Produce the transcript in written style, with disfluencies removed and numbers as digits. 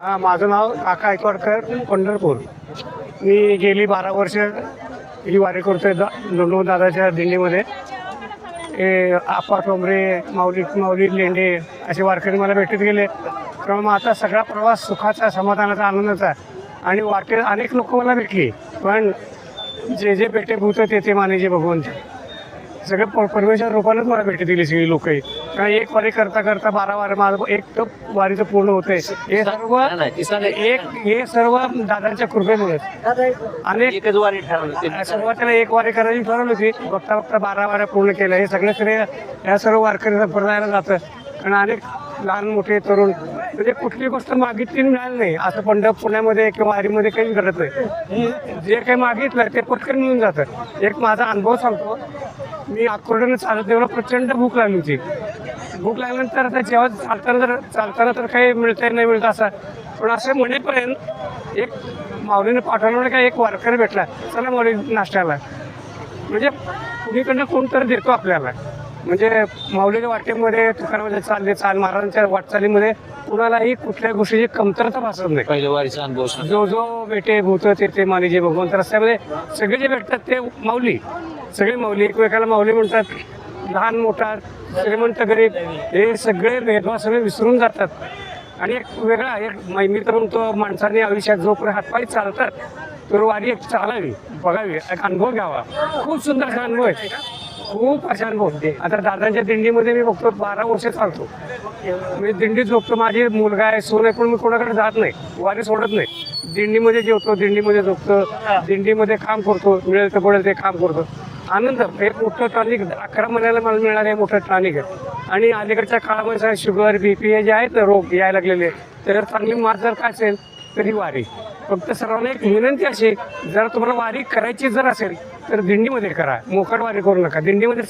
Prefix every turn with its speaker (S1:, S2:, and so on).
S1: माझं नाव काका ऐकवाडकर, पंढरपूर. मी गेली 12 वर्ष ही वारी करतोय दादाच्या दिंडीमध्ये. हे आपा टोंबरे, माऊली लेंडे असे वारकरी मला भेटत गेले. त्यामुळे आता सगळा प्रवास सुखाचा, समाधानाचा, आनंदाचा. आणि वाटेत अनेक लोक मला भेटली, पण जे जे भेटे भूत ते माने भगवंत, सगळे परमेश्वर रूपानेच मला भेटी दिली सगळी लोक. कारण एक वारी करता करता 12 वारी माझं एक तर वारीचं पूर्ण होतंय. हे सर्व दादांच्या कृपेमुळे. अनेक सुरुवातीला एक वारी करायची ठरवली होती, बघता बघता 12 वाऱ्या पूर्ण केल्या. हे सगळे श्रेय या सर्व वारकऱ्यांना परदायला जातं. कारण अनेक लहान मोठे तरुण म्हणजे कुठली गोष्ट मागितली मिळाली नाही असं पुण्यामध्ये किंवा वारीमध्ये काही घडत नाही. जे काही मागितलं ते पटकन मिळून जातं. एक माझा अनुभव सांगतो. मी अकोल्याने चालत तेव्हा प्रचंड भूक लागली होती. भूक लागल्यानंतर आता जेव्हा चालताना तर काही मिळतं नाही मिळतं असं, पण असं म्हणेपर्यंत एक माऊलीने पाठवल्यामुळे काय एक वारकरी भेटला, चला माऊली नाश्त्याला. म्हणजे कुणीकडनं कोण तर देतो आपल्याला. म्हणजे माऊलीच्या वाटेमध्ये तुकारामाच्या महाराजांच्या वाटचालीमध्ये कुणालाही कुठल्या गोष्टीची कमतरता भासत नाही.
S2: पहिल्या वारीचा अनुभव
S1: जो भेटे भूत ते माने भगवंत. रस्त्यामध्ये सगळे जे भेटतात ते माऊली, सगळे माऊली एकमेकाला माऊली म्हणतात. लहान मोठा, श्रीमंत गरीब हे सगळे भेदभाव सगळे विसरून जातात. आणि एक वेगळा मी तर म्हणतो, माणसाने आयुष्यात जोपर्यंत हातपाय चालतात तर वारी एक चालावी, बघावी, एक अनुभव घ्यावा. खूप सुंदर असा अनुभव आहे, खूप अशा अनुभव. आता दादांच्या दिंडीमध्ये मी बघतो 12 वर्ष चालतो. मी दिंडीत झोपतो. माझी मुलगा आहे, सून आहे, पण मी कोणाकडे जात नाही, वारी सोडत नाही. दिंडीमध्ये जेवतो, दिंडीमध्ये झोपतो, दिंडीमध्ये काम करतो, मिळेल तर पडेल ते काम करतो. आनंद. एक मोठं टॉनिक 11 महिन्याला मला मिळालं आहे, मोठं टॉनिक आहे. आणि अलीकडच्या काळामध्ये शुगर, BP हे जे आहेत ना रोग यायला लागलेले, तर चांगली मात जर काय असेल तरी वारी. फक्त सर्वांना एक विनंती अशी, जर तुम्हाला वारी करायची जर असेल तर दिंडीमध्ये करा, मोकट वारी करू नका. दिंडीमध्ये